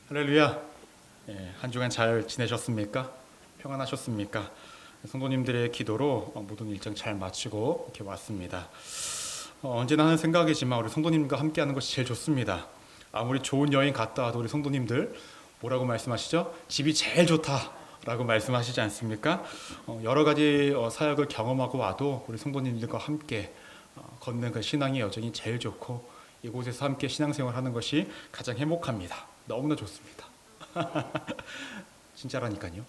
할렐루야. 한 주간 잘 지내셨습니까? 평안하셨습니까? 성도님들의 기도로 모든 일정 잘 마치고 이렇게 왔습니다. 언제나 하는 생각이지만 우리 성도님과 함께하는 것이 제일 좋습니다. 아무리 좋은 여행 갔다 와도 우리 성도님들 뭐라고 말씀하시죠? 집이 제일 좋다라고 말씀하시지 않습니까? 여러 가지 사역을 경험하고 와도 우리 성도님들과 함께 걷는 그 신앙의 여정이 제일 좋고 이곳에서 함께 신앙생활하는 것이 가장 행복합니다. 너무나 좋습니다. 진짜라니까요.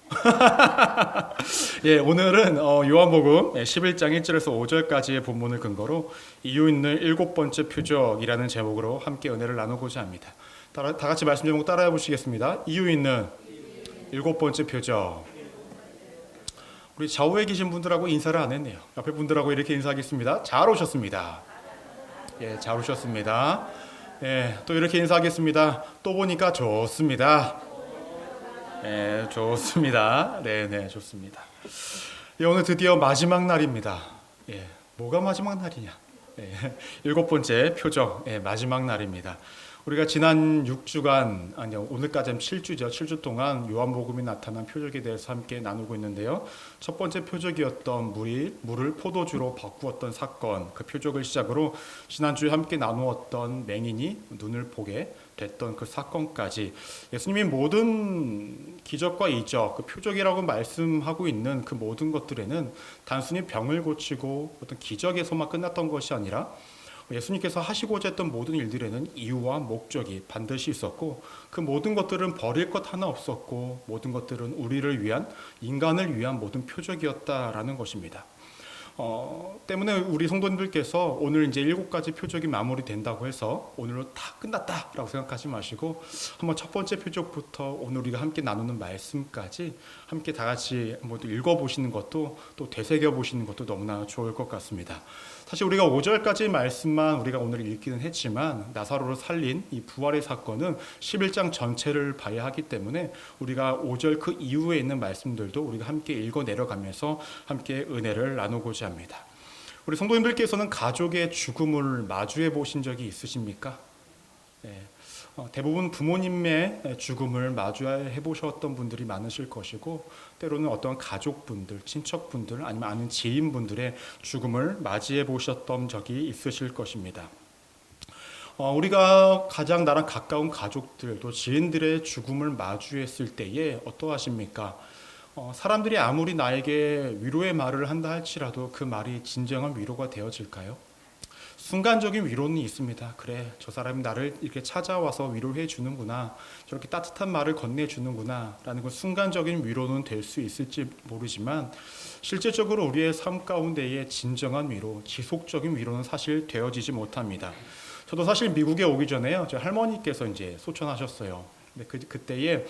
오늘은 요한복음 11장 1절에서 5절까지의 본문을 근거로 이유 있는 일곱 번째 표적이라는 제목으로 함께 은혜를 나누고자 합니다. 다 같이 말씀 제목 따라해 보시겠습니다. 이유 있는 일곱 번째 표적. 우리 좌우에 계신 분들하고 인사를 안 했네요. 옆에 분들하고 이렇게 인사하겠습니다. 잘 오셨습니다. 잘 오셨습니다. 또 이렇게 인사하겠습니다. 또 보니까 좋습니다. 좋습니다. 네, 좋습니다. 오늘 드디어 마지막 날입니다. 뭐가 마지막 날이냐? 일곱 번째 표적, 마지막 날입니다. 우리가 지난 6주간, 오늘까지는 7주죠. 7주 동안 요한복음이 나타난 표적에 대해서 함께 나누고 있는데요. 첫 번째 표적이었던 물을 포도주로 바꾸었던 사건, 그 표적을 시작으로 지난주에 함께 나누었던 맹인이 눈을 보게 됐던 그 사건까지 예수님이 모든 기적과 이적, 그 표적이라고 말씀하고 있는 그 모든 것들에는 단순히 병을 고치고 어떤 기적에서만 끝났던 것이 아니라 예수님께서 하시고자 했던 모든 일들에는 이유와 목적이 반드시 있었고 그 모든 것들은 버릴 것 하나 없었고 모든 것들은 우리를 위한 인간을 위한 모든 표적이었다라는 것입니다. 때문에 우리 성도님들께서 오늘 이제 7가지 표적이 마무리된다고 해서 오늘로 다 끝났다라고 생각하지 마시고 한번 첫 번째 표적부터 오늘 우리가 함께 나누는 말씀까지 함께 다 같이 모두 읽어보시는 것도 또 되새겨보시는 것도 너무나 좋을 것 같습니다. 사실 우리가 5절까지 말씀만 우리가 오늘 읽기는 했지만 나사로를 살린 이 부활의 사건은 11장 전체를 봐야 하기 때문에 우리가 5절 그 이후에 있는 말씀들도 우리가 함께 읽어 내려가면서 함께 은혜를 나누고자 합니다. 우리 성도님들께서는 가족의 죽음을 마주해 보신 적이 있으십니까? 대부분 부모님의 죽음을 마주해 보셨던 분들이 많으실 것이고 때로는 어떤 가족분들, 친척분들 아니면 아는 지인분들의 죽음을 맞이해 보셨던 적이 있으실 것입니다. 우리가 가장 나랑 가까운 가족들 또 지인들의 죽음을 마주했을 때에 어떠하십니까? 사람들이 아무리 나에게 위로의 말을 한다 할지라도 그 말이 진정한 위로가 되어질까요? 순간적인 위로는 있습니다. 그래, 저 사람이 나를 이렇게 찾아와서 위로해 주는구나, 저렇게 따뜻한 말을 건네주는구나 라는 그 순간적인 위로는 될 수 있을지 모르지만 실제적으로 우리의 삶 가운데의 진정한 위로, 지속적인 위로는 사실 되어지지 못합니다. 저도 사실 미국에 오기 전에요, 제 할머니께서 이제 소천하셨어요. 근데 그때에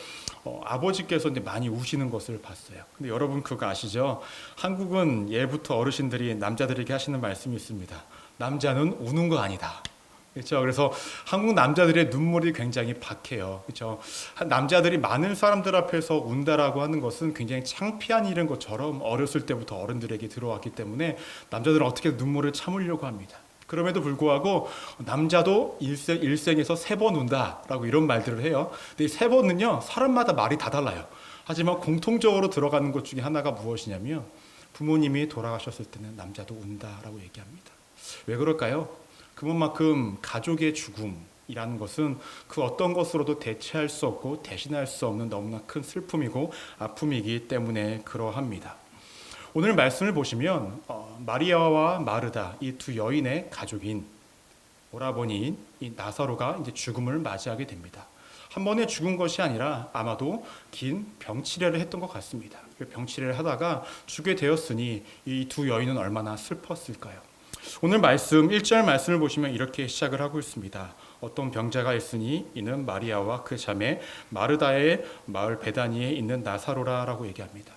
아버지께서 이제 많이 우시는 것을 봤어요. 근데 여러분 그거 아시죠? 한국은 예부터 어르신들이 남자들에게 하시는 말씀이 있습니다. 남자는 우는 거 아니다. 그렇죠? 그래서 한국 남자들의 눈물이 굉장히 박해요. 그렇죠? 남자들이 많은 사람들 앞에서 운다라고 하는 것은 굉장히 창피한 일인 것처럼 어렸을 때부터 어른들에게 들어왔기 때문에 남자들은 어떻게 눈물을 참으려고 합니다. 그럼에도 불구하고 남자도 일생에서 3번 운다라고 이런 말들을 해요. 근데 이 3번은요 사람마다 말이 다 달라요. 하지만 공통적으로 들어가는 것 중에 하나가 무엇이냐면 부모님이 돌아가셨을 때는 남자도 운다라고 얘기합니다. 왜 그럴까요? 그만큼 가족의 죽음이라는 것은 그 어떤 것으로도 대체할 수 없고 대신할 수 없는 너무나 큰 슬픔이고 아픔이기 때문에 그러합니다. 오늘 말씀을 보시면 마리아와 마르다 이 두 여인의 가족인 오라버니인 이 나사로가 이제 죽음을 맞이하게 됩니다. 한 번에 죽은 것이 아니라 아마도 긴 병치레를 했던 것 같습니다. 병치레를 하다가 죽게 되었으니 이 두 여인은 얼마나 슬펐을까요? 오늘 말씀 1절 말씀을 보시면 이렇게 시작을 하고 있습니다. 어떤 병자가 있으니 이는 마리아와 그 자매 마르다의 마을 베다니에 있는 나사로라라고 얘기합니다.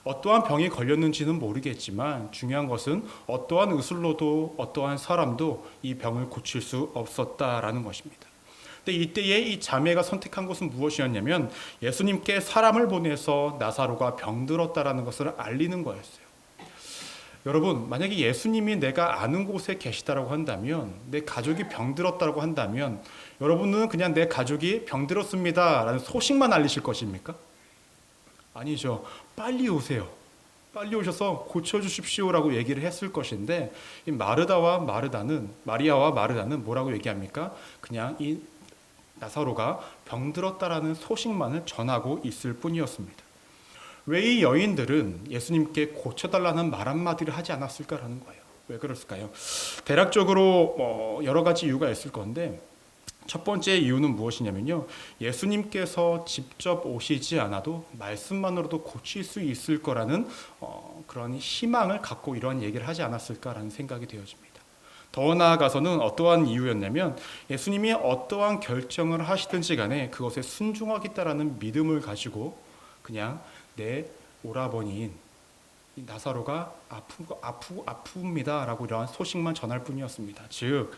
어떠한 병이 걸렸는지는 모르겠지만 중요한 것은 어떠한 의술로도 어떠한 사람도 이 병을 고칠 수 없었다라는 것입니다. 근데 이때에 이 자매가 선택한 것은 무엇이었냐면 예수님께 사람을 보내서 나사로가 병들었다라는 것을 알리는 거였어요. 여러분, 만약에 예수님이 내가 아는 곳에 계시다라고 한다면 내 가족이 병들었다고 한다면 여러분은 그냥 내 가족이 병들었습니다 라는 소식만 알리실 것입니까? 아니죠. 빨리 오세요. 빨리 오셔서 고쳐주십시오라고 얘기를 했을 것인데, 이 마리아와 마르다는 뭐라고 얘기합니까? 그냥 이 나사로가 병들었다라는 소식만을 전하고 있을 뿐이었습니다. 왜 이 여인들은 예수님께 고쳐달라는 말 한마디를 하지 않았을까라는 거예요. 왜 그랬을까요? 대략적으로 여러 가지 이유가 있을 건데, 첫 번째 이유는 무엇이냐면요, 예수님께서 직접 오시지 않아도 말씀만으로도 고칠 수 있을 거라는 그런 희망을 갖고 이런 얘기를 하지 않았을까라는 생각이 되어집니다. 더 나아가서는 어떠한 이유였냐면, 예수님이 어떠한 결정을 하시든지 간에 그것에 순종하겠다라는 믿음을 가지고 그냥 내 오라버니인 이 나사로가 아픕니다 라고 이러한 소식만 전할 뿐이었습니다. 즉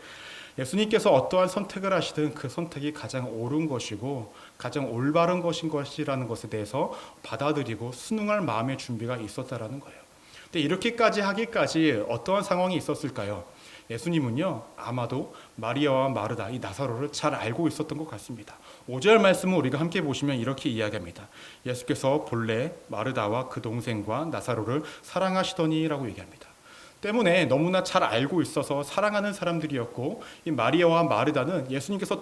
예수님께서 어떠한 선택을 하시든 그 선택이 가장 옳은 것이고 가장 올바른 것이라는 것에 대해서 받아들이고 순응할 마음의 준비가 있었다라는 거예요. 근데 이렇게까지 하기까지 어떠한 상황이 있었을까요? 예수님은요, 아마도 마리아와 마르다, 이 나사로를 잘 알고 있었던 것 같습니다. 5절 말씀을 우리가 함께 보시면 이렇게 이야기합니다. 예수께서 본래 마르다와 그 동생과 나사로를 사랑하시더니라고 얘기합니다. 때문에 너무나 잘 알고 있어서 사랑하는 사람들이었고, 이 마리아와 마르다는 예수님께서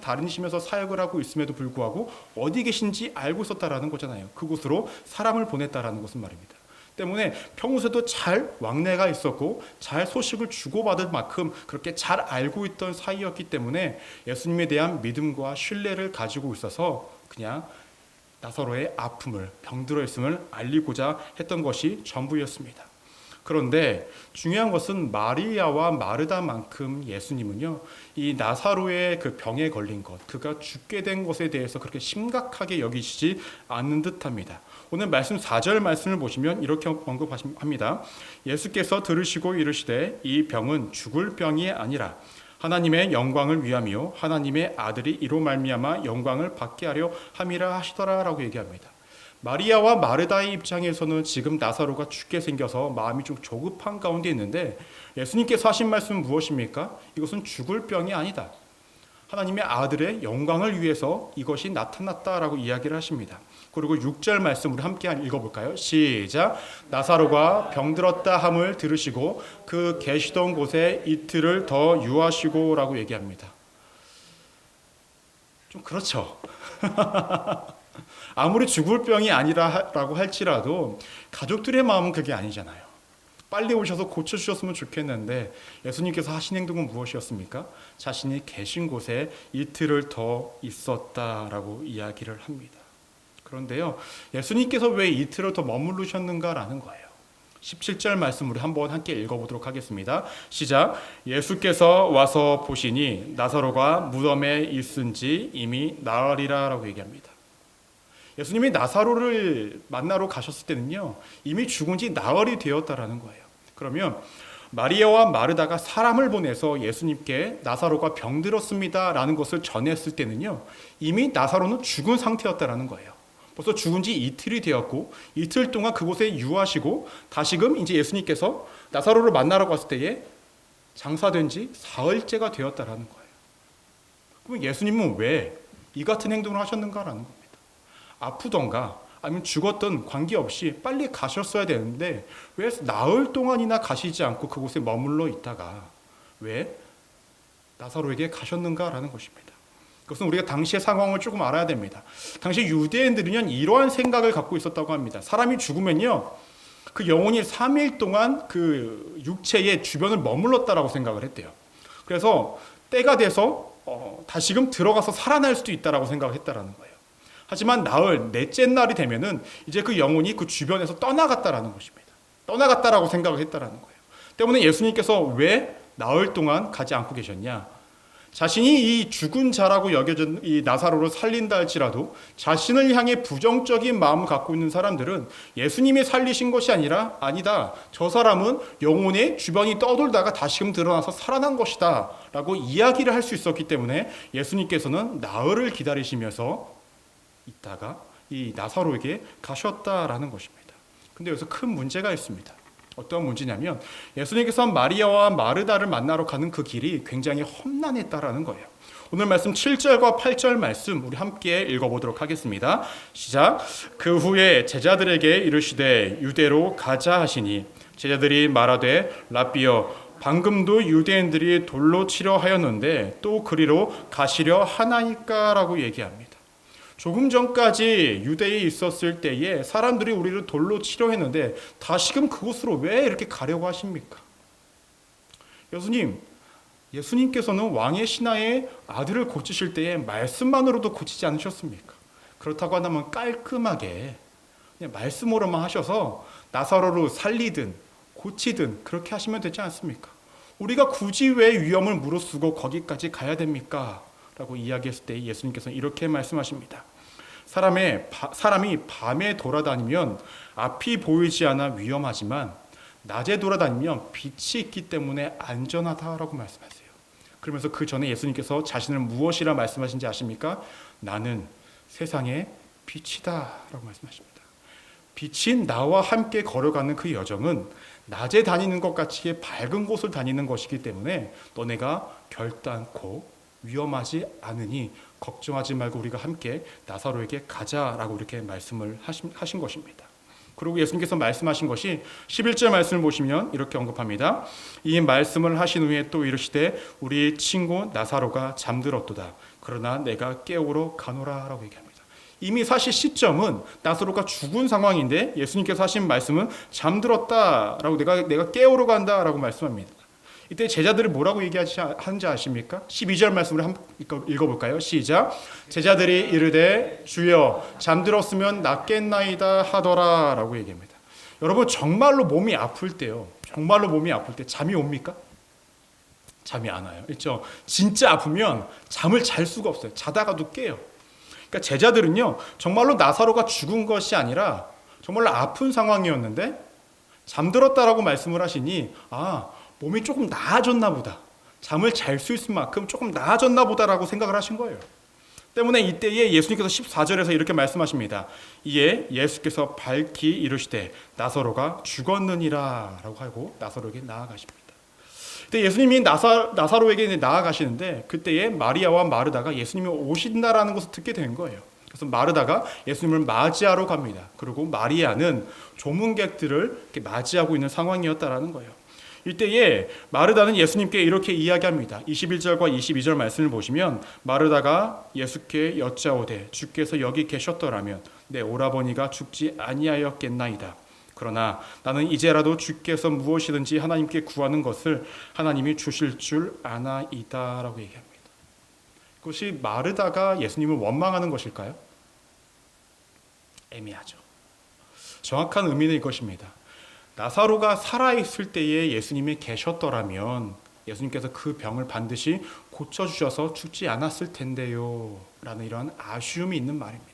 다니시면서 사역을 하고 있음에도 불구하고 어디 계신지 알고 있었다라는 거잖아요. 그곳으로 사람을 보냈다라는 것은 말입니다. 때문에 평소에도 잘 왕래가 있었고 잘 소식을 주고받을 만큼 그렇게 잘 알고 있던 사이였기 때문에 예수님에 대한 믿음과 신뢰를 가지고 있어서 그냥 나사로의 아픔을, 병들어 있음을 알리고자 했던 것이 전부였습니다. 그런데 중요한 것은 마리아와 마르다만큼 예수님은요, 이 나사로의 그 병에 걸린 것, 그가 죽게 된 것에 대해서 그렇게 심각하게 여기시지 않는 듯합니다. 오늘 말씀 4절 말씀을 보시면 이렇게 언급합니다. 예수께서 들으시고 이르시되 이 병은 죽을 병이 아니라 하나님의 영광을 위함이요 하나님의 아들이 이로 말미암아 영광을 받게 하려 함이라 하시더라라고 얘기합니다. 마리아와 마르다의 입장에서는 지금 나사로가 죽게 생겨서 마음이 좀 조급한 가운데 있는데, 예수님께서 하신 말씀은 무엇입니까? 이것은 죽을 병이 아니다. 하나님의 아들의 영광을 위해서 이것이 나타났다라고 이야기를 하십니다. 그리고 6절 말씀 우리 함께 읽어볼까요? 시작. 나사로가 병들었다 함을 들으시고 그 계시던 곳에 이틀을 더 유하시고 라고 얘기합니다. 좀 그렇죠. 아무리 죽을 병이 아니라고 할지라도 가족들의 마음은 그게 아니잖아요. 빨리 오셔서 고쳐주셨으면 좋겠는데 예수님께서 하신 행동은 무엇이었습니까? 자신이 계신 곳에 이틀을 더 있었다라고 이야기를 합니다. 그런데요, 예수님께서 왜 이틀을 더 머무르셨는가라는 거예요. 17절 말씀 우리 한번 함께 읽어보도록 하겠습니다. 시작. 예수께서 와서 보시니 나사로가 무덤에 있은지 이미 나으리라 라고 얘기합니다. 예수님이 나사로를 만나러 가셨을 때는요, 이미 죽은 지 나흘이 되었다라는 거예요. 그러면 마리아와 마르다가 사람을 보내서 예수님께 나사로가 병들었습니다 라는 것을 전했을 때는요, 이미 나사로는 죽은 상태였다라는 거예요. 벌써 죽은 지 이틀이 되었고 이틀 동안 그곳에 유하시고 다시금 이제 예수님께서 나사로를 만나러 갔을 때에 장사된 지 사흘째가 되었다라는 거예요. 그럼 예수님은 왜 이 같은 행동을 하셨는가라는 겁니다. 아프던가 아니면 죽었던 관계없이 빨리 가셨어야 되는데 왜 나흘 동안이나 가시지 않고 그곳에 머물러 있다가 왜 나사로에게 가셨는가라는 것입니다. 그것은 우리가 당시의 상황을 조금 알아야 됩니다. 당시 유대인들은 이러한 생각을 갖고 있었다고 합니다. 사람이 죽으면요, 그 영혼이 3일 동안 그 육체의 주변을 머물렀다라고 생각을 했대요. 그래서 때가 돼서 다시금 들어가서 살아날 수도 있다라고 생각을 했다라는 거예요. 하지만 나흘, 넷째 날이 되면은 이제 그 영혼이 그 주변에서 떠나갔다라는 것입니다. 떠나갔다라고 생각을 했다라는 거예요. 때문에 예수님께서 왜 나흘 동안 가지 않고 계셨냐? 자신이 이 죽은 자라고 여겨진 이 나사로를 살린다 할지라도 자신을 향해 부정적인 마음을 갖고 있는 사람들은 예수님이 살리신 것이 아니다. 저 사람은 영혼의 주변이 떠돌다가 다시금 드러나서 살아난 것이다 라고 이야기를 할 수 있었기 때문에 예수님께서는 나흘을 기다리시면서 있다가 이 나사로에게 가셨다라는 것입니다. 근데 여기서 큰 문제가 있습니다. 어떤 문제냐면 예수님께서 마리아와 마르다를 만나러 가는 그 길이 굉장히 험난했다라는 거예요. 오늘 말씀 7절과 8절 말씀 우리 함께 읽어보도록 하겠습니다. 시작. 그 후에 제자들에게 이르시되 유대로 가자 하시니 제자들이 말하되 라삐여 방금도 유대인들이 돌로 치려 하였는데 또 그리로 가시려 하나이까라고 얘기합니다. 조금 전까지 유대에 있었을 때에 사람들이 우리를 돌로 치려 했는데 다시금 그곳으로 왜 이렇게 가려고 하십니까? 예수님께서는 왕의 신하의 아들을 고치실 때에 말씀만으로도 고치지 않으셨습니까? 그렇다고 한다면 깔끔하게 그냥 말씀으로만 하셔서 나사로를 살리든 고치든 그렇게 하시면 되지 않습니까? 우리가 굳이 왜 위험을 무릅쓰고 거기까지 가야 됩니까? 라고 이야기했을 때 예수님께서는 이렇게 말씀하십니다. 사람이 밤에 돌아다니면 앞이 보이지 않아 위험하지만 낮에 돌아다니면 빛이 있기 때문에 안전하다라고 말씀하세요. 그러면서 그 전에 예수님께서 자신을 무엇이라 말씀하신지 아십니까? 나는 세상의 빛이다 라고 말씀하십니다. 빛인 나와 함께 걸어가는 그 여정은 낮에 다니는 것 같이 밝은 곳을 다니는 것이기 때문에 너네가 결단코 위험하지 않으니 걱정하지 말고 우리가 함께 나사로에게 가자라고 이렇게 말씀을 하신 것입니다. 그리고 예수님께서 말씀하신 것이 11절 말씀을 보시면 이렇게 언급합니다. 이 말씀을 하신 후에 또 이르시되 우리 친구 나사로가 잠들었도다. 그러나 내가 깨우러 가노라라고 얘기합니다. 이미 사실 시점은 나사로가 죽은 상황인데 예수님께서 하신 말씀은 잠들었다라고 내가 깨우러 간다라고 말씀합니다. 이때 제자들이 뭐라고 얘기하는지 아십니까? 12절 말씀을 한번 읽어볼까요? 시작. 제자들이 이르되 주여 잠들었으면 낫겠나이다 하더라 라고 얘기합니다. 여러분 정말로 몸이 아플 때요. 정말로 몸이 아플 때 잠이 옵니까? 잠이 안 와요. 그렇죠? 진짜 아프면 잠을 잘 수가 없어요. 자다가도 깨요. 그러니까 제자들은요. 정말로 나사로가 죽은 것이 아니라 정말로 아픈 상황이었는데 잠들었다라고 말씀을 하시니 몸이 조금 나아졌나 보다. 잠을 잘 수 있을 만큼 조금 나아졌나 보다라고 생각을 하신 거예요. 때문에 이때에 예수님께서 14절에서 이렇게 말씀하십니다. 이에 예수께서 밝히 이르시되 나사로가 죽었느니라 라고 하고 나사로에게 나아가십니다. 그때 예수님이 나사로에게 나아가시는데 그때에 마리아와 마르다가 예수님이 오신다라는 것을 듣게 된 거예요. 그래서 마르다가 예수님을 맞이하러 갑니다. 그리고 마리아는 조문객들을 이렇게 맞이하고 있는 상황이었다라는 거예요. 이때에 마르다는 예수님께 이렇게 이야기합니다. 21절과 22절 말씀을 보시면 마르다가 예수께 여짜오되 주께서 여기 계셨더라면 내 오라버니가 죽지 아니하였겠나이다. 그러나 나는 이제라도 주께서 무엇이든지 하나님께 구하는 것을 하나님이 주실 줄 아나이다 라고 얘기합니다. 그것이 마르다가 예수님을 원망하는 것일까요? 애매하죠. 정확한 의미는 이것입니다. 나사로가 살아있을 때에 예수님이 계셨더라면 예수님께서 그 병을 반드시 고쳐주셔서 죽지 않았을 텐데요 라는 이런 아쉬움이 있는 말입니다.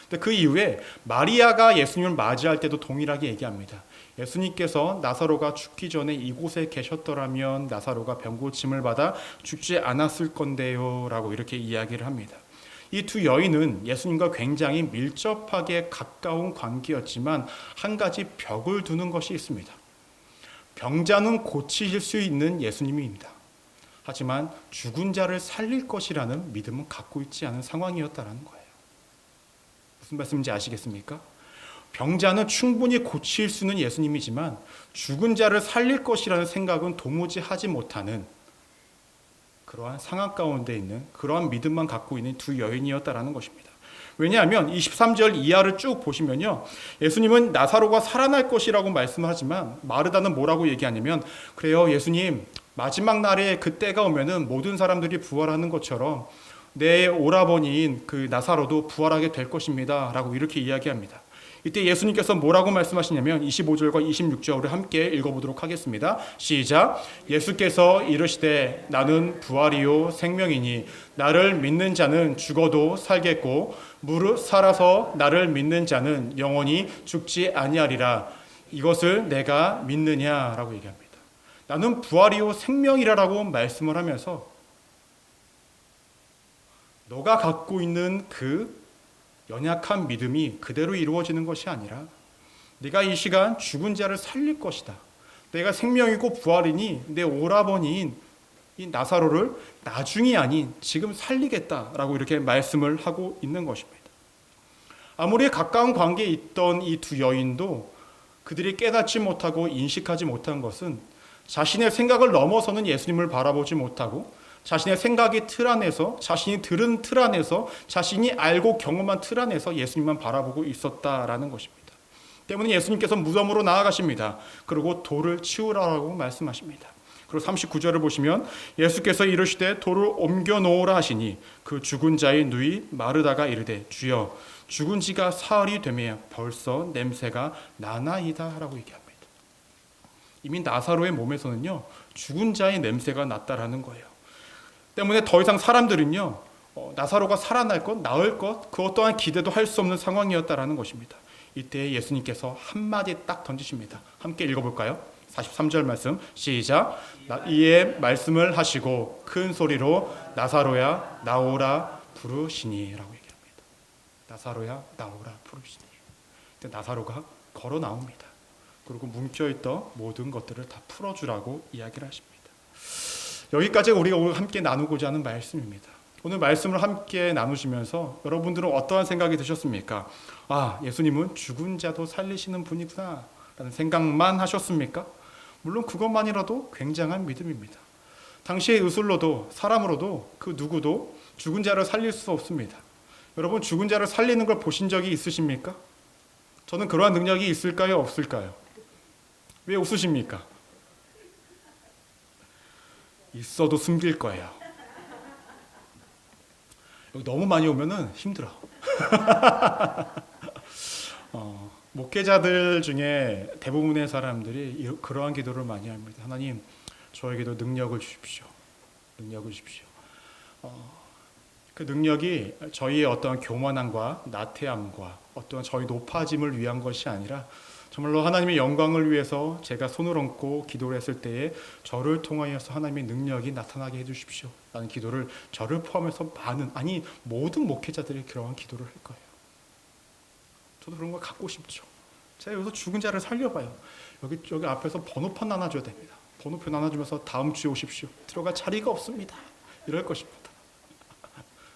근데 그 이후에 마리아가 예수님을 맞이할 때도 동일하게 얘기합니다. 예수님께서 나사로가 죽기 전에 이곳에 계셨더라면 나사로가 병고침을 받아 죽지 않았을 건데요 라고 이렇게 이야기를 합니다. 이 두 여인은 예수님과 굉장히 밀접하게 가까운 관계였지만 한 가지 벽을 두는 것이 있습니다. 병자는 고치실 수 있는 예수님입니다. 하지만 죽은 자를 살릴 것이라는 믿음은 갖고 있지 않은 상황이었다는 거예요. 무슨 말씀인지 아시겠습니까? 병자는 충분히 고칠 수 있는 예수님이지만 죽은 자를 살릴 것이라는 생각은 도무지 하지 못하는 그러한 상황 가운데 있는 그러한 믿음만 갖고 있는 두 여인이었다라는 것입니다. 왜냐하면 23절 이하를 쭉 보시면요. 예수님은 나사로가 살아날 것이라고 말씀하지만 마르다는 뭐라고 얘기하냐면 그래요 예수님 마지막 날에 그때가 오면은 모든 사람들이 부활하는 것처럼 내 오라버니인 그 나사로도 부활하게 될 것입니다 라고 이렇게 이야기합니다. 이때 예수님께서 뭐라고 말씀하시냐면 25절과 26절을 함께 읽어보도록 하겠습니다. 시작. 예수께서 이르시되 나는 부활이요 생명이니 나를 믿는 자는 죽어도 살겠고 무릇 살아서 나를 믿는 자는 영원히 죽지 아니하리라. 이것을 내가 믿느냐라고 얘기합니다. 나는 부활이요 생명이라고 말씀을 하면서 너가 갖고 있는 그 연약한 믿음이 그대로 이루어지는 것이 아니라 네가 이 시간 죽은 자를 살릴 것이다. 내가 생명이고 부활이니 내 오라버니인 이 나사로를 나중이 아닌 지금 살리겠다라고 이렇게 말씀을 하고 있는 것입니다. 아무리 가까운 관계에 있던 이 두 여인도 그들이 깨닫지 못하고 인식하지 못한 것은 자신의 생각을 넘어서는 예수님을 바라보지 못하고 자신의 생각의 틀 안에서, 자신이 들은 틀 안에서, 자신이 알고 경험한 틀 안에서 예수님만 바라보고 있었다라는 것입니다. 때문에 예수님께서 무덤으로 나아가십니다. 그리고 돌을 치우라고 말씀하십니다. 그리고 39절을 보시면 예수께서 이르시되 돌을 옮겨 놓으라 하시니 그 죽은 자의 누이 마르다가 이르되 주여 죽은 지가 사흘이 되매 벌써 냄새가 나나이다 라고 얘기합니다. 이미 나사로의 몸에서는요 죽은 자의 냄새가 났다라는 거예요. 때문에 더 이상 사람들은요 나사로가 살아날 것, 나을 것 그것 또한 기대도 할 수 없는 상황이었다라는 것입니다. 이때 예수님께서 한마디 딱 던지십니다. 함께 읽어볼까요? 43절 말씀 시작. 이에 말씀을 하시고 큰 소리로 나사로야 나오라 부르시니 라고 얘기합니다. 나사로야 나오라 부르시니. 나사로가 걸어 나옵니다. 그리고 뭉쳐있던 모든 것들을 다 풀어주라고 이야기를 하십니다. 여기까지가 우리가 오늘 함께 나누고자 하는 말씀입니다. 오늘 말씀을 함께 나누시면서 여러분들은 어떠한 생각이 드셨습니까? 아, 예수님은 죽은 자도 살리시는 분이구나 라는 생각만 하셨습니까? 물론 그것만이라도 굉장한 믿음입니다. 당시의 의술로도 사람으로도 그 누구도 죽은 자를 살릴 수 없습니다. 여러분 죽은 자를 살리는 걸 보신 적이 있으십니까? 저는 그러한 능력이 있을까요? 없을까요? 왜 웃으십니까? 있어도 숨길 거예요. 여기 너무 많이 오면은 힘들어. 목회자들 중에 대부분의 사람들이 그러한 기도를 많이 합니다. 하나님, 저에게도 능력을 주십시오. 능력을 주십시오. 그 능력이 저희의 어떤 교만함과 나태함과 어떤 저희 높아짐을 위한 것이 아니라 정말로 하나님의 영광을 위해서 제가 손을 얹고 기도를 했을 때에 저를 통하여서 하나님의 능력이 나타나게 해주십시오 라는 기도를 저를 포함해서 모든 목회자들이 그러한 기도를 할 거예요. 저도 그런 걸 갖고 싶죠. 제가 여기서 죽은 자를 살려봐요. 여기 앞에서 번호판 나눠줘야 됩니다. 번호표 나눠주면서 다음 주에 오십시오. 들어갈 자리가 없습니다. 이럴 것입니다.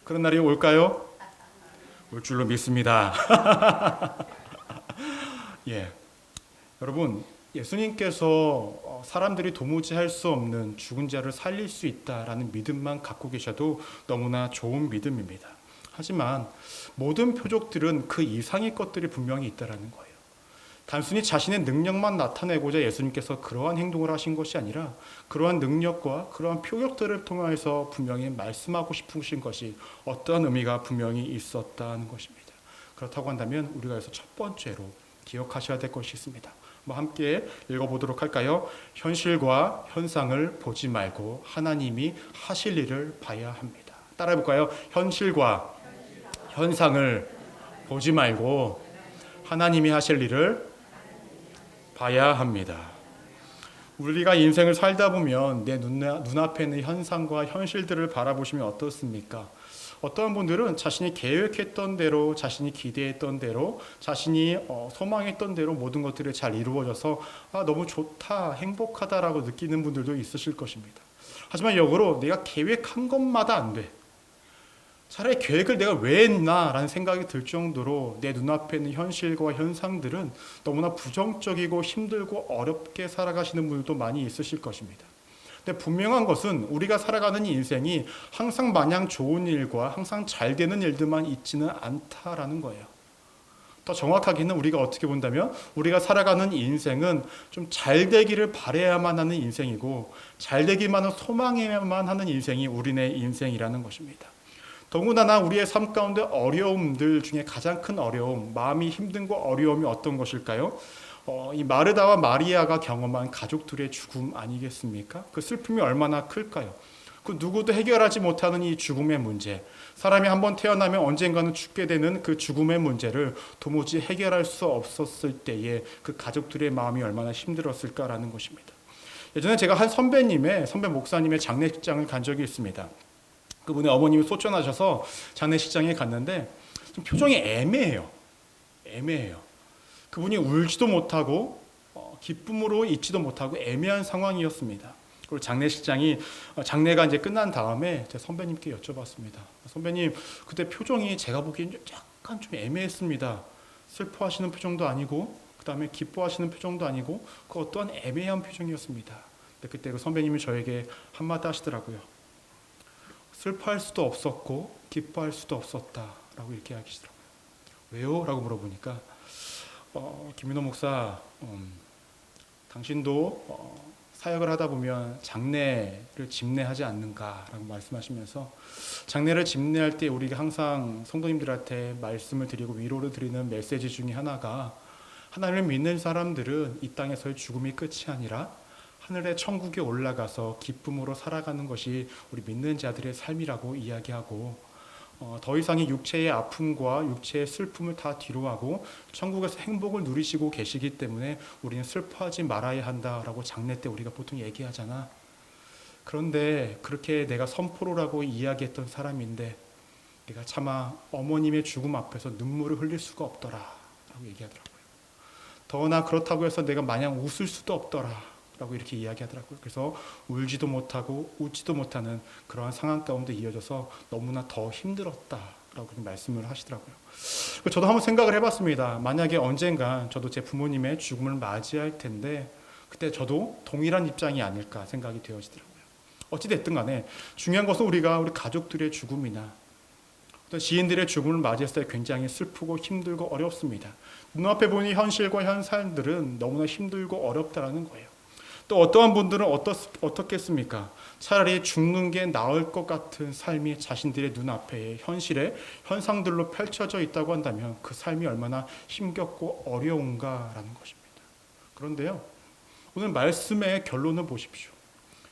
그런 날이 올까요? 올 줄로 믿습니다. 예. 여러분, 예수님께서 사람들이 도무지 할 수 없는 죽은 자를 살릴 수 있다라는 믿음만 갖고 계셔도 너무나 좋은 믿음입니다. 하지만 모든 표적들은 그 이상의 것들이 분명히 있다라는 거예요. 단순히 자신의 능력만 나타내고자 예수님께서 그러한 행동을 하신 것이 아니라 그러한 능력과 그러한 표적들을 통해서 분명히 말씀하고 싶으신 것이 어떠한 의미가 분명히 있었다는 것입니다. 그렇다고 한다면 우리가 여기서 첫 번째로 기억하셔야 될 것이 있습니다. 함께 읽어보도록 할까요? 현실과 현상을 보지 말고 하나님이 하실 일을 봐야 합니다. 따라해볼까요? 현실과 현상을 보지 말고 하나님이 하실 일을 봐야 합니다. 우리가 인생을 살다 보면 내 눈앞에 있는 현상과 현실들을 바라보시면 어떻습니까? 어떤 분들은 자신이 계획했던 대로, 자신이 기대했던 대로, 자신이 소망했던 대로 모든 것들이 잘 이루어져서 너무 좋다, 행복하다라고 느끼는 분들도 있으실 것입니다. 하지만 역으로 내가 계획한 것마다 안 돼. 차라리 계획을 내가 왜 했나 라는 생각이 들 정도로 내 눈앞에 있는 현실과 현상들은 너무나 부정적이고 힘들고 어렵게 살아가시는 분들도 많이 있으실 것입니다. 근데 분명한 것은 우리가 살아가는 인생이 항상 마냥 좋은 일과 항상 잘 되는 일들만 있지는 않다라는 거예요. 더 정확하게는 우리가 어떻게 본다면 우리가 살아가는 인생은 좀 잘 되기를 바라야만 하는 인생이고 잘 되기만을 소망해야만 하는 인생이 우리네 인생이라는 것입니다. 더군다나 우리의 삶 가운데 어려움들 중에 가장 큰 어려움, 마음이 힘든 거 어려움이 어떤 것일까요? 이 마르다와 마리아가 경험한 가족들의 죽음 아니겠습니까? 그 슬픔이 얼마나 클까요? 그 누구도 해결하지 못하는 이 죽음의 문제, 사람이 한번 태어나면 언젠가는 죽게 되는 그 죽음의 문제를 도무지 해결할 수 없었을 때에 그 가족들의 마음이 얼마나 힘들었을까라는 것입니다. 예전에 제가 한 선배 목사님의 장례식장을 간 적이 있습니다. 그분의 어머님이 소천하셔서 장례식장에 갔는데 좀 표정이 애매해요. 그분이 울지도 못하고 기쁨으로 있지도 못하고 애매한 상황이었습니다. 그리고 장례가 이제 끝난 다음에 제 선배님께 여쭤봤습니다. 선배님, 그때 표정이 제가 보기엔 약간 좀 애매했습니다. 슬퍼하시는 표정도 아니고 그 다음에 기뻐하시는 표정도 아니고 그 어떠한 애매한 표정이었습니다. 근데 그때 그 선배님이 저에게 한마디 하시더라고요. 슬퍼할 수도 없었고 기뻐할 수도 없었다라고 이렇게 이야기하시더라고요. 왜요? 라고 물어보니까 김민호 목사, 당신도 사역을 하다 보면 장례를 집례하지 않는가라고 말씀하시면서, 장례를 집례할 때 우리가 항상 성도님들한테 말씀을 드리고 위로를 드리는 메시지 중에 하나가, 하나님을 믿는 사람들은 이 땅에서의 죽음이 끝이 아니라 하늘의 천국에 올라가서 기쁨으로 살아가는 것이 우리 믿는 자들의 삶이라고 이야기하고, 더 이상의 육체의 아픔과 육체의 슬픔을 다 뒤로하고 천국에서 행복을 누리시고 계시기 때문에 우리는 슬퍼하지 말아야 한다라고 장례 때 우리가 보통 얘기하잖아. 그런데 그렇게 내가 선포로라고 이야기했던 사람인데 내가 차마 어머님의 죽음 앞에서 눈물을 흘릴 수가 없더라 라고 얘기하더라고요. 더나 그렇다고 해서 내가 마냥 웃을 수도 없더라 라고 이렇게 이야기하더라고요. 그래서 울지도 못하고 웃지도 못하는 그러한 상황 가운데 이어져서 너무나 더 힘들었다라고 말씀을 하시더라고요. 저도 한번 생각을 해봤습니다. 만약에 언젠가 저도 제 부모님의 죽음을 맞이할 텐데 그때 저도 동일한 입장이 아닐까 생각이 되어지더라고요. 어찌됐든 간에 중요한 것은 우리 가족들의 죽음이나 어떤 지인들의 죽음을 맞이했을 때 굉장히 슬프고 힘들고 어렵습니다. 눈앞에 보이는 현실과 현상들은 너무나 힘들고 어렵다라는 거예요. 또 어떠한 분들은 어떻겠습니까? 차라리 죽는 게 나을 것 같은 삶이 자신들의 눈앞에 현실의 현상들로 펼쳐져 있다고 한다면 그 삶이 얼마나 힘겹고 어려운가라는 것입니다. 그런데요, 오늘 말씀의 결론을 보십시오.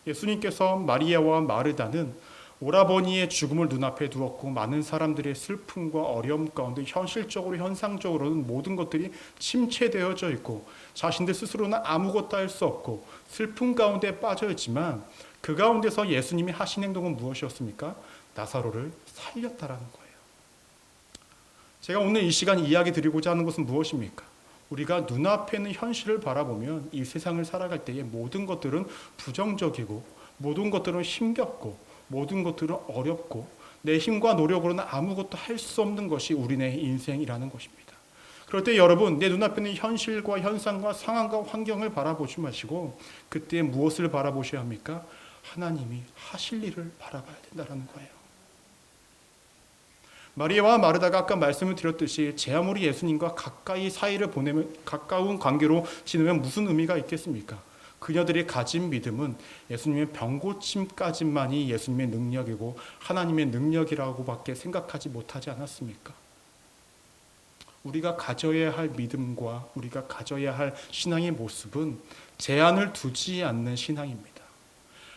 예수님께서 마리아와 마르다는 오라버니의 죽음을 눈앞에 두었고 많은 사람들의 슬픔과 어려움 가운데 현실적으로 현상적으로는 모든 것들이 침체되어져 있고 자신들 스스로는 아무것도 할 수 없고 슬픔 가운데 빠져 있지만 그 가운데서 예수님이 하신 행동은 무엇이었습니까? 나사로를 살렸다라는 거예요. 제가 오늘 이 시간 이야기 드리고자 하는 것은 무엇입니까? 우리가 눈앞에 있는 현실을 바라보면 이 세상을 살아갈 때에 모든 것들은 부정적이고 모든 것들은 힘겹고 모든 것들은 어렵고 내 힘과 노력으로는 아무것도 할 수 없는 것이 우리네 인생이라는 것입니다. 그럴 때 여러분, 내 눈앞에 있는 현실과 현상과 상황과 환경을 바라보지 마시고 그때 무엇을 바라보셔야 합니까? 하나님이 하실 일을 바라봐야 된다는 거예요. 마리아와 마르다가 아까 말씀을 드렸듯이 제 아무리 예수님과 가까이 사이를 보내면 가까운 관계로 지내면 무슨 의미가 있겠습니까? 그녀들이 가진 믿음은 예수님의 병고침까지만이 예수님의 능력이고 하나님의 능력이라고밖에 생각하지 못하지 않았습니까? 우리가 가져야 할 믿음과 우리가 가져야 할 신앙의 모습은 제한을 두지 않는 신앙입니다.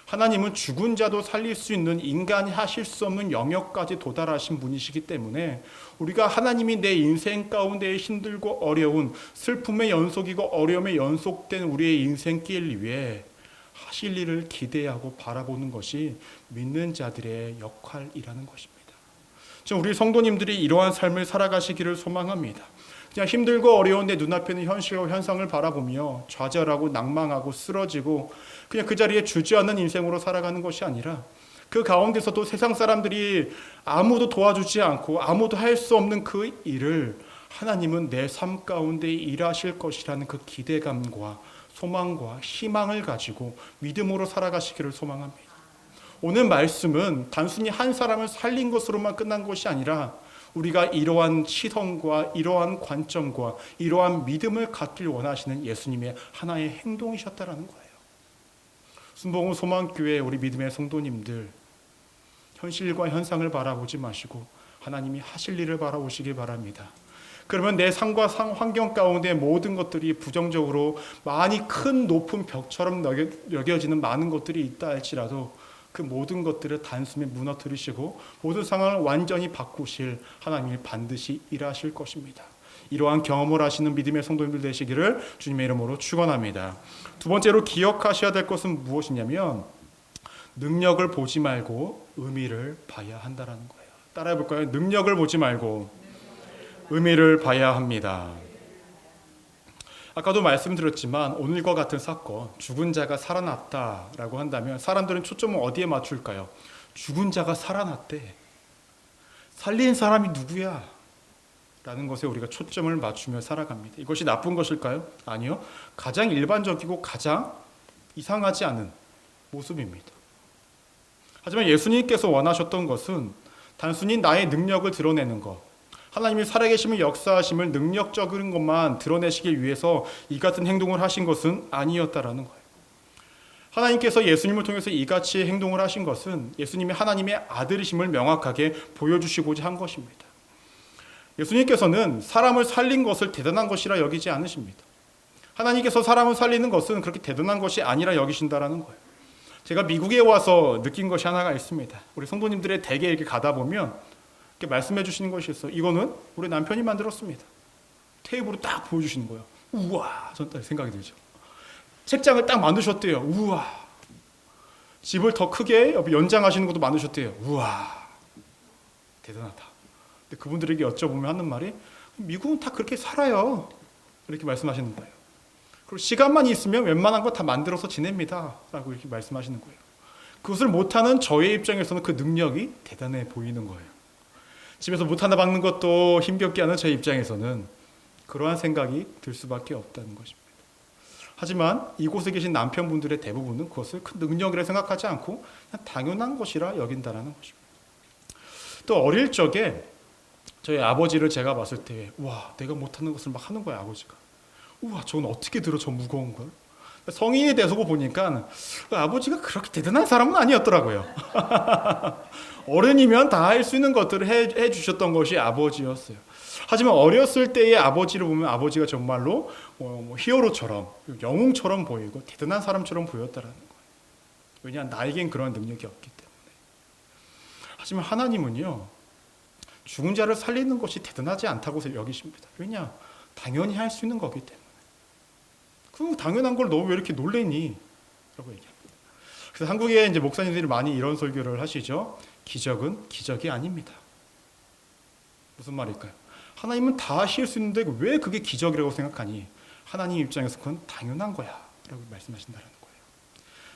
하나님은 죽은 자도 살릴 수 있는 인간이 하실 수 없는 영역까지 도달하신 분이시기 때문에 우리가 하나님이 내 인생 가운데 힘들고 어려운 슬픔의 연속이고 어려움의 연속된 우리의 인생길 위에 하실 일을 기대하고 바라보는 것이 믿는 자들의 역할이라는 것입니다. 지금 우리 성도님들이 이러한 삶을 살아가시기를 소망합니다. 그냥 힘들고 어려운 내 눈앞에 있는 현실과 현상을 바라보며 좌절하고 낭망하고 쓰러지고 그냥 그 자리에 주저앉는 인생으로 살아가는 것이 아니라 그 가운데서도 세상 사람들이 아무도 도와주지 않고 아무도 할 수 없는 그 일을 하나님은 내 삶 가운데 일하실 것이라는 그 기대감과 소망과 희망을 가지고 믿음으로 살아가시기를 소망합니다. 오늘 말씀은 단순히 한 사람을 살린 것으로만 끝난 것이 아니라 우리가 이러한 시선과 이러한 관점과 이러한 믿음을 갖길 원하시는 예수님의 하나의 행동이셨다라는 거예요. 순복음 소망교회 우리 믿음의 성도님들, 현실과 현상을 바라보지 마시고 하나님이 하실 일을 바라보시기 바랍니다. 그러면 내 삶과 환경 가운데 모든 것들이 부정적으로 많이 큰 높은 벽처럼 여겨지는 많은 것들이 있다 할지라도 그 모든 것들을 단숨에 무너뜨리시고 모든 상황을 완전히 바꾸실 하나님이 반드시 일하실 것입니다. 이러한 경험을 하시는 믿음의 성도님들 되시기를 주님의 이름으로 축원합니다. 두 번째로 기억하셔야 될 것은 무엇이냐면 능력을 보지 말고 의미를 봐야 한다라는 거예요. 따라해 볼까요? 능력을 보지 말고 의미를 봐야 합니다. 아까도 말씀드렸지만 오늘과 같은 사건, 죽은 자가 살아났다라고 한다면 사람들은 초점을 어디에 맞출까요? 죽은 자가 살아났대. 살린 사람이 누구야? 라는 것에 우리가 초점을 맞추며 살아갑니다. 이것이 나쁜 것일까요? 아니요. 가장 일반적이고 가장 이상하지 않은 모습입니다. 하지만 예수님께서 원하셨던 것은 단순히 나의 능력을 드러내는 것, 하나님이 살아계심을 역사하심을 능력적인 것만 드러내시기 위해서 이 같은 행동을 하신 것은 아니었다라는 거예요. 하나님께서 예수님을 통해서 이같이 행동을 하신 것은 예수님이 하나님의 아들이심을 명확하게 보여주시고자 한 것입니다. 예수님께서는 사람을 살린 것을 대단한 것이라 여기지 않으십니다. 하나님께서 사람을 살리는 것은 그렇게 대단한 것이 아니라 여기신다라는 거예요. 제가 미국에 와서 느낀 것이 하나가 있습니다. 우리 성도님들의 댁에 이렇게 가다 보면 이렇게 말씀해 주시는 것이 있어요. 이거는 우리 남편이 만들었습니다. 테이블로 딱 보여주시는 거예요. 우와, 전 딱 생각이 들죠. 책장을 딱 만드셨대요. 우와. 집을 더 크게 연장하시는 것도 만드셨대요. 우와. 대단하다. 근데 그분들에게 여쭤보면 하는 말이 미국은 다 그렇게 살아요. 이렇게 말씀하시는 거예요. 그리고 시간만 있으면 웬만한 거 다 만들어서 지냅니다. 라고 이렇게 말씀하시는 거예요. 그것을 못하는 저의 입장에서는 그 능력이 대단해 보이는 거예요. 집에서 못 하나 박는 것도 힘겹게 하는 제 입장에서는 그러한 생각이 들 수밖에 없다는 것입니다. 하지만 이곳에 계신 남편분들의 대부분은 그것을 큰 능력이라 생각하지 않고 그냥 당연한 것이라 여긴다는 것입니다. 또 어릴 적에 저희 아버지를 제가 봤을 때 와, 내가 못하는 것을 막 하는 거야, 아버지가. 우와, 저건 어떻게 들어, 저 무거운 걸. 성인이 돼서고 보니까 아버지가 그렇게 대단한 사람은 아니었더라고요. 어른이면 다 할 수 있는 것들을 해주셨던 것이 아버지였어요. 하지만 어렸을 때의 아버지를 보면 아버지가 정말로 히어로처럼 영웅처럼 보이고 대단한 사람처럼 보였다라는 거예요. 왜냐하면 나에겐 그런 능력이 없기 때문에. 하지만 하나님은요, 죽은 자를 살리는 것이 대단하지 않다고 여기십니다. 왜냐? 당연히 할 수 있는 거기 때문에. 그 당연한 걸 너 왜 이렇게 놀래니? 라고 얘기합니다. 그래서 한국에 이제 목사님들이 많이 이런 설교를 하시죠. 기적은 기적이 아닙니다. 무슨 말일까요? 하나님은 다 하실 수 있는데 왜 그게 기적이라고 생각하니? 하나님 입장에서 그건 당연한 거야. 라고 말씀하신다는 거예요.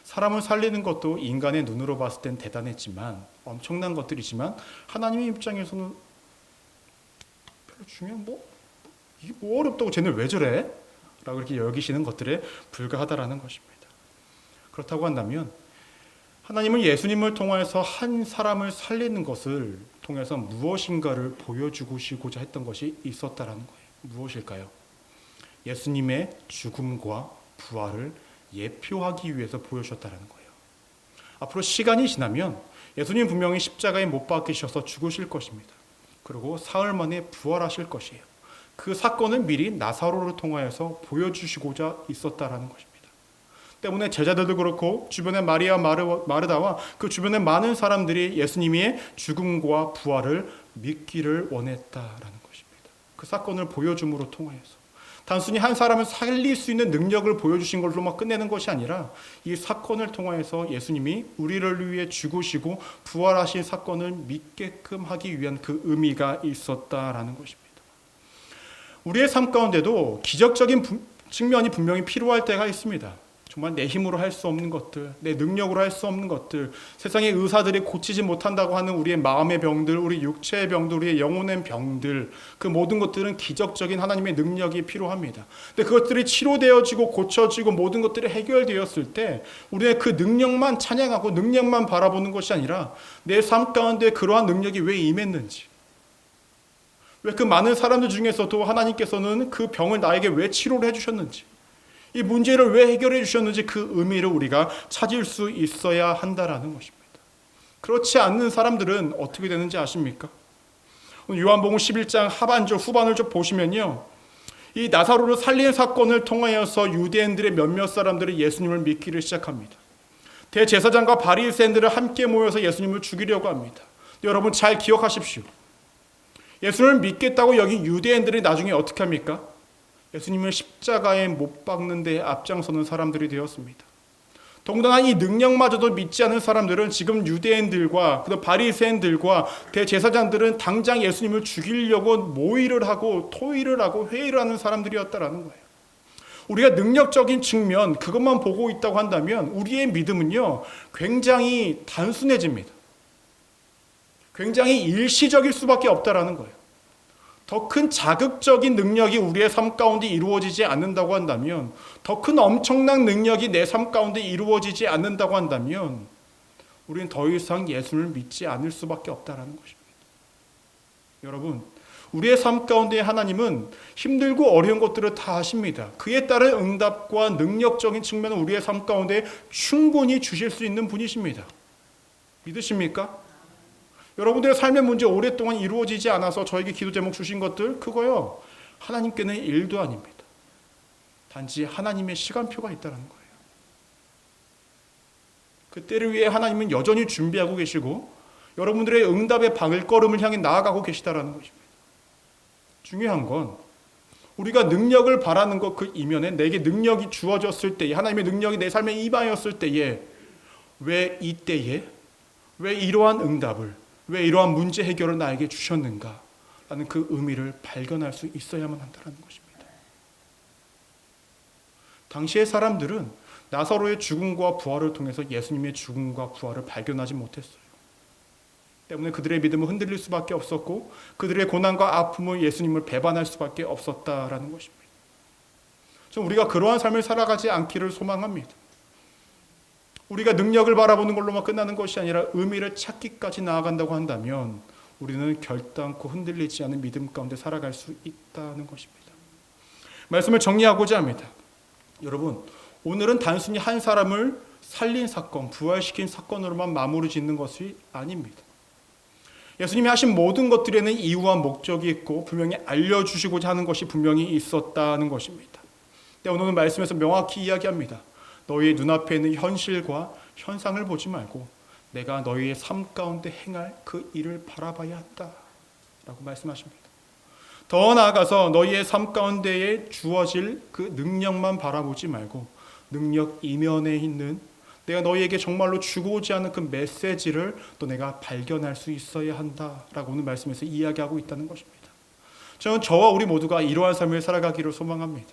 사람을 살리는 것도 인간의 눈으로 봤을 땐 대단했지만 엄청난 것들이지만 하나님의 입장에서는 별로 중요한 이게 뭐 어렵다고 쟤는 왜 저래? 라고 이렇게 여기시는 것들에 불과하다라는 것입니다. 그렇다고 한다면 하나님은 예수님을 통해서 한 사람을 살리는 것을 통해서 무엇인가를 보여주시고자 했던 것이 있었다라는 거예요. 무엇일까요? 예수님의 죽음과 부활을 예표하기 위해서 보여주셨다라는 거예요. 앞으로 시간이 지나면 예수님 분명히 십자가에 못 박히셔서 죽으실 것입니다. 그리고 사흘 만에 부활하실 것이에요. 그 사건을 미리 나사로를 통하여서 보여주시고자 있었다라는 것입니다. 때문에 제자들도 그렇고 주변의 마리아 마르다와 그 주변의 많은 사람들이 예수님의 죽음과 부활을 믿기를 원했다라는 것입니다. 그 사건을 보여줌으로 통하여서 단순히 한 사람을 살릴 수 있는 능력을 보여주신 걸로만 끝내는 것이 아니라 이 사건을 통하여서 예수님이 우리를 위해 죽으시고 부활하신 사건을 믿게끔 하기 위한 그 의미가 있었다라는 것입니다. 우리의 삶 가운데도 기적적인 측면이 분명히 필요할 때가 있습니다. 정말 내 힘으로 할 수 없는 것들, 내 능력으로 할 수 없는 것들, 세상의 의사들이 고치지 못한다고 하는 우리의 마음의 병들, 우리 육체의 병들, 우리의 영혼의 병들, 그 모든 것들은 기적적인 하나님의 능력이 필요합니다. 근데 그것들이 치료되어지고 고쳐지고 모든 것들이 해결되었을 때 우리의 그 능력만 찬양하고 능력만 바라보는 것이 아니라 내 삶 가운데 그러한 능력이 왜 임했는지, 왜 그 많은 사람들 중에서도 하나님께서는 그 병을 나에게 왜 치료를 해주셨는지, 이 문제를 왜 해결해 주셨는지 그 의미를 우리가 찾을 수 있어야 한다라는 것입니다. 그렇지 않는 사람들은 어떻게 되는지 아십니까? 요한복음 11장 하반절 후반을 좀 보시면요, 이 나사로를 살린 사건을 통하여서 유대인들의 몇몇 사람들이 예수님을 믿기를 시작합니다. 대제사장과 바리새인들을 함께 모여서 예수님을 죽이려고 합니다. 여러분 잘 기억하십시오. 예수님을 믿겠다고 여기 유대인들이 나중에 어떻게 합니까? 예수님을 십자가에 못 박는 데 앞장서는 사람들이 되었습니다. 더군다나 이 능력마저도 믿지 않은 사람들은 지금 유대인들과 바리새인들과 대제사장들은 당장 예수님을 죽이려고 모의를 하고 토의를 하고 회의를 하는 사람들이었다라는 거예요. 우리가 능력적인 측면 그것만 보고 있다고 한다면 우리의 믿음은요 굉장히 단순해집니다. 굉장히 일시적일 수밖에 없다라는 거예요. 더 큰 자극적인 능력이 우리의 삶 가운데 이루어지지 않는다고 한다면, 더 큰 엄청난 능력이 내 삶 가운데 이루어지지 않는다고 한다면 우리는 더 이상 예수를 믿지 않을 수밖에 없다라는 것입니다. 여러분, 우리의 삶 가운데 하나님은 힘들고 어려운 것들을 다 아십니다. 그에 따른 응답과 능력적인 측면은 우리의 삶 가운데 충분히 주실 수 있는 분이십니다. 믿으십니까? 여러분들의 삶의 문제 오랫동안 이루어지지 않아서 저에게 기도 제목 주신 것들, 그거요 하나님께는 일도 아닙니다. 단지 하나님의 시간표가 있다는 거예요. 그 때를 위해 하나님은 여전히 준비하고 계시고 여러분들의 응답의 발걸음을 향해 나아가고 계시다라는 것입니다. 중요한 건 우리가 능력을 바라는 것 그 이면에 내게 능력이 주어졌을 때에, 하나님의 능력이 내 삶에 임하였을 때에 왜 이때에 왜 이러한 응답을, 왜 이러한 문제 해결을 나에게 주셨는가 라는 그 의미를 발견할 수 있어야만 한다는 것입니다. 당시의 사람들은 나사로의 죽음과 부활을 통해서 예수님의 죽음과 부활을 발견하지 못했어요. 때문에 그들의 믿음은 흔들릴 수밖에 없었고 그들의 고난과 아픔을 예수님을 배반할 수밖에 없었다라는 것입니다. 좀 우리가 그러한 삶을 살아가지 않기를 소망합니다. 우리가 능력을 바라보는 걸로만 끝나는 것이 아니라 의미를 찾기까지 나아간다고 한다면 우리는 결단코 흔들리지 않은 믿음 가운데 살아갈 수 있다는 것입니다. 말씀을 정리하고자 합니다. 여러분, 오늘은 단순히 한 사람을 살린 사건, 부활시킨 사건으로만 마무리 짓는 것이 아닙니다. 예수님이 하신 모든 것들에는 이유와 목적이 있고 분명히 알려주시고자 하는 것이 분명히 있었다는 것입니다. 오늘 말씀에서 명확히 이야기합니다. 너희의 눈앞에 있는 현실과 현상을 보지 말고 내가 너희의 삶 가운데 행할 그 일을 바라봐야 한다라고 말씀하십니다. 더 나아가서 너희의 삶 가운데에 주어질 그 능력만 바라보지 말고 능력 이면에 있는 내가 너희에게 정말로 주고자 하는 그 메시지를 또 내가 발견할 수 있어야 한다라고 오늘 말씀에서 이야기하고 있다는 것입니다. 저는 저와 우리 모두가 이러한 삶을 살아가기를 소망합니다.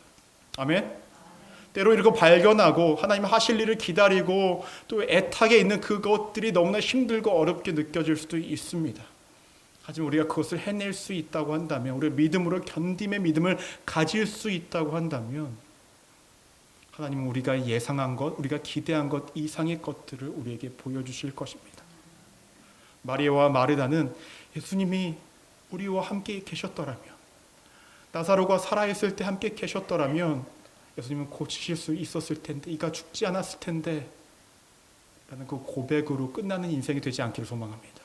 아멘. 때로 이렇게 발견하고 하나님 하실 일을 기다리고 또 애타게 있는 그것들이 너무나 힘들고 어렵게 느껴질 수도 있습니다. 하지만 우리가 그것을 해낼 수 있다고 한다면, 우리가 믿음으로 견딤의 믿음을 가질 수 있다고 한다면 하나님은 우리가 예상한 것, 우리가 기대한 것 이상의 것들을 우리에게 보여주실 것입니다. 마리아와 마르다는 예수님이 우리와 함께 계셨더라면, 나사로가 살아있을 때 함께 계셨더라면 예수님은 고치실 수 있었을 텐데, 이가 죽지 않았을 텐데 라는 그 고백으로 끝나는 인생이 되지 않기를 소망합니다.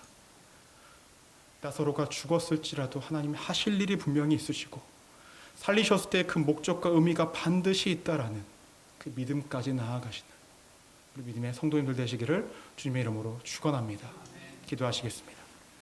나사로가 죽었을지라도 하나님이 하실 일이 분명히 있으시고 살리셨을 때 그 목적과 의미가 반드시 있다라는 그 믿음까지 나아가시는 우리 믿음의 성도님들 되시기를 주님의 이름으로 축원합니다. 기도하시겠습니다.